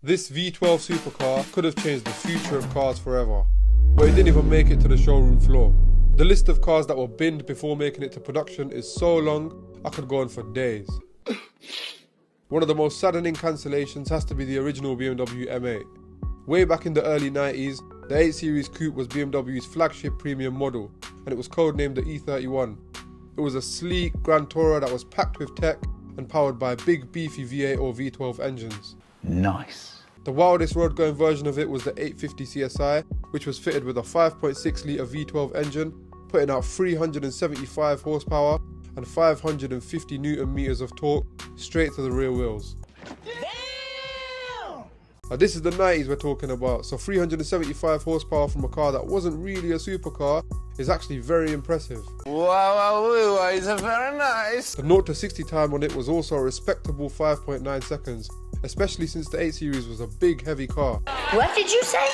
This V12 supercar could have changed the future of cars forever, but it didn't even make it to the showroom floor. The list of cars that were binned before making it to production is so long, I could go on for days. One of the most saddening cancellations has to be the original BMW M8. Way back in the early 90s, the 8 Series Coupe was BMW's flagship premium model, and it was codenamed the E31. It was a sleek Grand Tourer that was packed with tech and powered by big beefy V8 or V12 engines. Nice. The wildest road-going version of it was the 850 CSI, which was fitted with a 5.6 litre V12 engine, putting out 375 horsepower and 550 Newton meters of torque straight to the rear wheels. Damn! Now this is the 90s we're talking about, so 375 horsepower from a car that wasn't really a supercar is actually very impressive. Wow, it's very nice. The 0 to 60 time on it was also a respectable 5.9 seconds, especially since the 8 Series was a big heavy car. What did you say?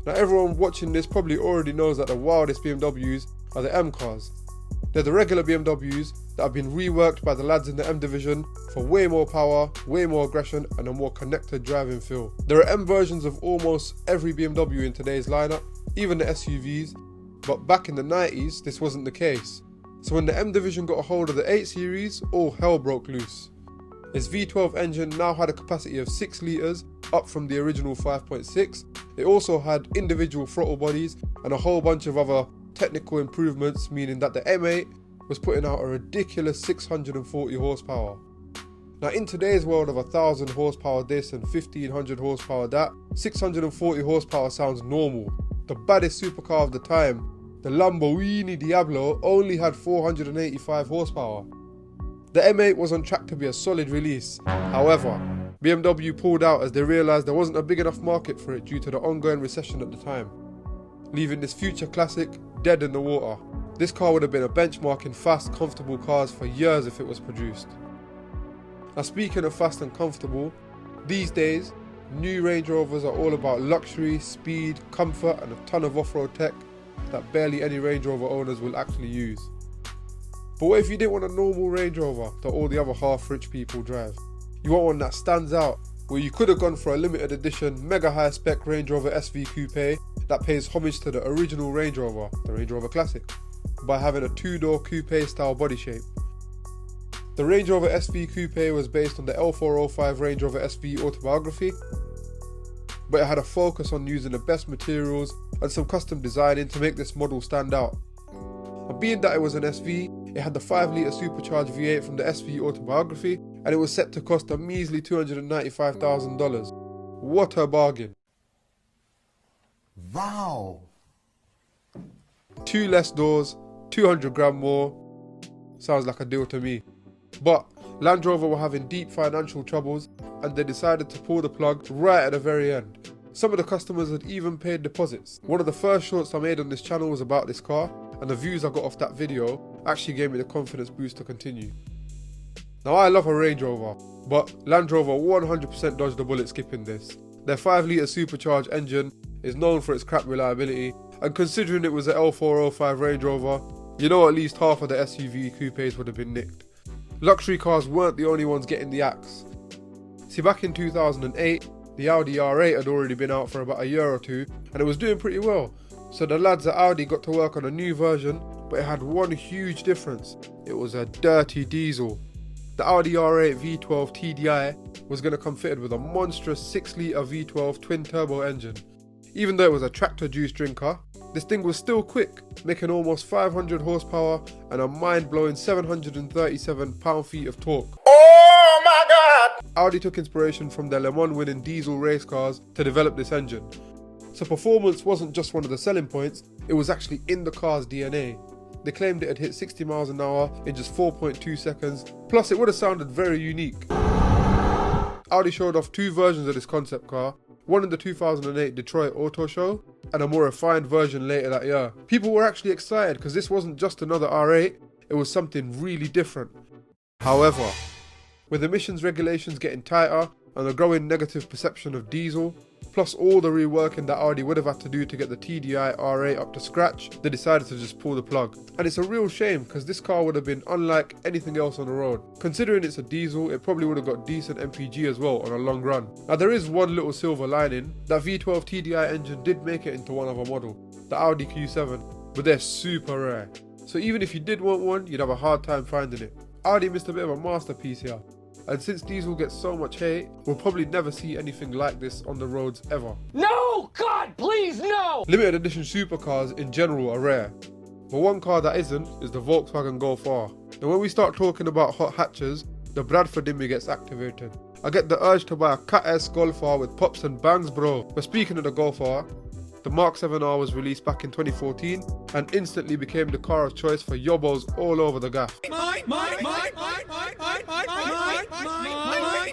Now everyone watching this probably already knows that the wildest BMWs are the M cars. They're the regular BMWs that have been reworked by the lads in the M division for way more power, way more aggression and a more connected driving feel. There are M versions of almost every BMW in today's lineup, even the SUVs, but back in the 90s this wasn't the case. So when the M division got a hold of the 8 Series, all hell broke loose. Its V12 engine now had a capacity of 6 litres, up from the original 5.6. It also had individual throttle bodies and a whole bunch of other technical improvements, meaning that the M8 was putting out a ridiculous 640 horsepower. Now in today's world of 1000 horsepower this and 1500 horsepower that, 640 horsepower sounds normal. The baddest supercar of the time, the Lamborghini Diablo, only had 485 horsepower. The M8 was on track to be a solid release. However, BMW pulled out as they realised there wasn't a big enough market for it due to the ongoing recession at the time, leaving this future classic dead in the water. This car would have been a benchmark in fast, comfortable cars for years if it was produced. Now speaking of fast and comfortable, these days, new Range Rovers are all about luxury, speed, comfort and a ton of off-road tech that barely any Range Rover owners will actually use. But what if you didn't want a normal Range Rover that all the other half-rich people drive? You want one that stands out, where you could have gone for a limited edition, mega high-spec Range Rover SV Coupe that pays homage to the original Range Rover, the Range Rover Classic, by having a two-door coupe-style body shape. The Range Rover SV Coupe was based on the L405 Range Rover SV autobiography, but it had a focus on using the best materials and some custom designing to make this model stand out. And being that it was an SV, it had the 5 litre supercharged V8 from the SV autobiography, and it was set to cost a measly $295,000. What a bargain. Wow. 2 less doors, 200 grand more. Sounds like a deal to me. But Land Rover were having deep financial troubles and they decided to pull the plug right at the very end. Some of the customers had even paid deposits. One of the first shorts I made on this channel was about this car, and the views I got off that video actually gave me the confidence boost to continue. Now I love a Range Rover, but Land Rover 100% dodged the bullet skipping this. Their 5 litre supercharged engine is known for its crap reliability, and considering it was an L405 Range Rover, you know at least half of the SUV coupes would have been nicked. Luxury cars weren't the only ones getting the axe. See, back in 2008, the Audi R8 had already been out for about a year or two, and it was doing pretty well. So the lads at Audi got to work on a new version, but it had one huge difference. It was a dirty diesel. The Audi R8 V12 TDI was going to come fitted with a monstrous 6 litre V12 twin-turbo engine. Even though it was a tractor juice drinker, this thing was still quick, making almost 500 horsepower and a mind-blowing 737 pound-feet of torque. Oh my God! Audi took inspiration from their Le Mans winning diesel race cars to develop this engine. So performance wasn't just one of the selling points, it was actually in the car's DNA. They claimed it had hit 60 miles an hour in just 4.2 seconds, plus it would have sounded very unique. Audi showed off 2 versions of this concept car, one in the 2008 Detroit Auto Show, and a more refined version later that year. People were actually excited because this wasn't just another R8, it was something really different. However, with emissions regulations getting tighter and a growing negative perception of diesel, plus all the reworking that Audi would have had to do to get the TDI R8 up to scratch, they decided to just pull the plug. And it's a real shame because this car would have been unlike anything else on the road. Considering it's a diesel, it probably would have got decent MPG as well on a long run. Now there is one little silver lining, that V12 TDI engine did make it into one other model, the Audi Q7, but they're super rare. So even if you did want one, you'd have a hard time finding it. Audi missed a bit of a masterpiece here. And since diesel gets so much hate, we'll probably never see anything like this on the roads ever. No! God, please, no! Limited edition supercars in general are rare, but one car that isn't is the Volkswagen Golf R. And when we start talking about hot hatches, the Bradford in me gets activated. I get the urge to buy a Cat S Golf R with pops and bangs, bro. But speaking of the Golf R, the Mark 7R was released back in 2014 and instantly became the car of choice for yobbos all over the gaff.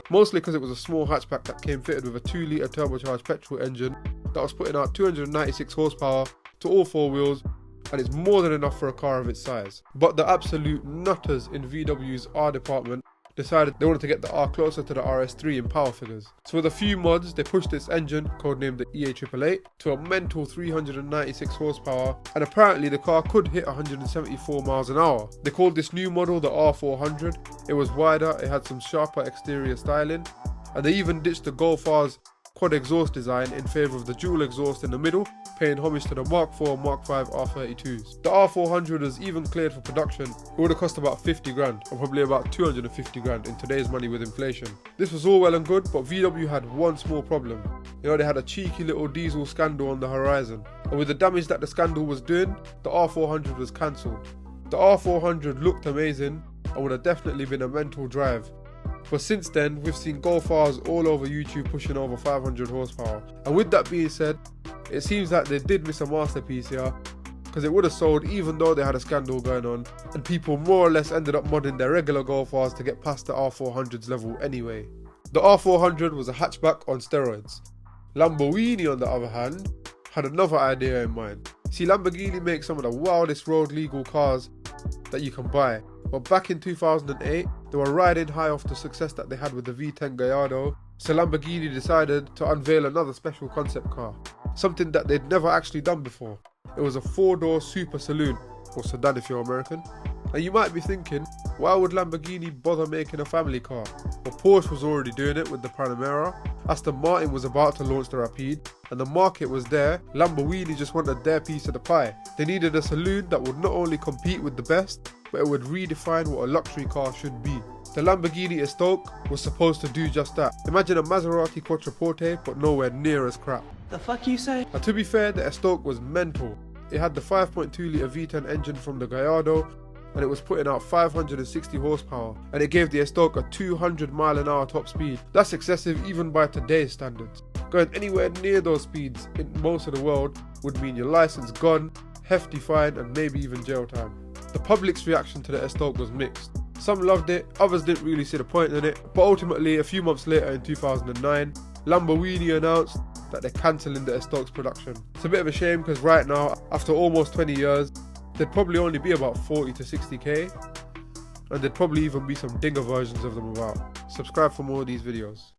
Mostly because it was a small hatchback that came fitted with a 2-litre turbocharged petrol engine that was putting out 296 horsepower to all 4 wheels, and it's more than enough for a car of its size. But the absolute nutters in VW's R department decided they wanted to get the R closer to the RS3 in power figures. So with a few mods, they pushed its engine, codenamed the EA888, to a mental 396 horsepower, and apparently the car could hit 174 miles an hour. They called this new model the R400. It was wider, it had some sharper exterior styling, and they even ditched the Golf R's quad exhaust design in favour of the dual exhaust in the middle, paying homage to the Mark IV and Mark V R32s. The R400 was even cleared for production. It would have cost about 50 grand, or probably about 250 grand in today's money with inflation. This was all well and good, but VW had one small problem. You know, they had a cheeky little diesel scandal on the horizon. And with the damage that the scandal was doing, the R400 was cancelled. The R400 looked amazing and would have definitely been a mental drive. But since then, we've seen Golf Rs all over YouTube pushing over 500 horsepower. And with that being said, it seems like they did miss a masterpiece here, because it would have sold even though they had a scandal going on, and people more or less ended up modding their regular Golf Rs to get past the R400's level anyway. The R400 was a hatchback on steroids. Lamborghini, on the other hand, had another idea in mind. See, Lamborghini makes some of the wildest road legal cars that you can buy. But back in 2008, they were riding high off the success that they had with the V10 Gallardo, so Lamborghini decided to unveil another special concept car, something that they'd never actually done before. It was a 4-door super saloon, or sedan if you're American. And you might be thinking, why would Lamborghini bother making a family car? Well, Porsche was already doing it with the Panamera, Aston Martin was about to launch the Rapide, and the market was there. Lamborghini just wanted their piece of the pie. They needed a saloon that would not only compete with the best, but it would redefine what a luxury car should be. The Lamborghini Estoque was supposed to do just that. Imagine a Maserati Quattroporte, but nowhere near as crap. The fuck you say? And to be fair, the Estoque was mental. It had the 5.2-litre V10 engine from the Gallardo, and it was putting out 560 horsepower, and it gave the Estoque a 200-mile-an-hour top speed. That's excessive even by today's standards. Going anywhere near those speeds in most of the world would mean your license gone, hefty fine, and maybe even jail time. The public's reaction to the Estoque was mixed. Some loved it, others didn't really see the point in it, but ultimately a few months later in 2009, Lamborghini announced that they're cancelling the Estoque's production. It's a bit of a shame because right now, after almost 20 years, there'd probably only be about 40 to 60k, and there'd probably even be some dinger versions of them about. Subscribe for more of these videos.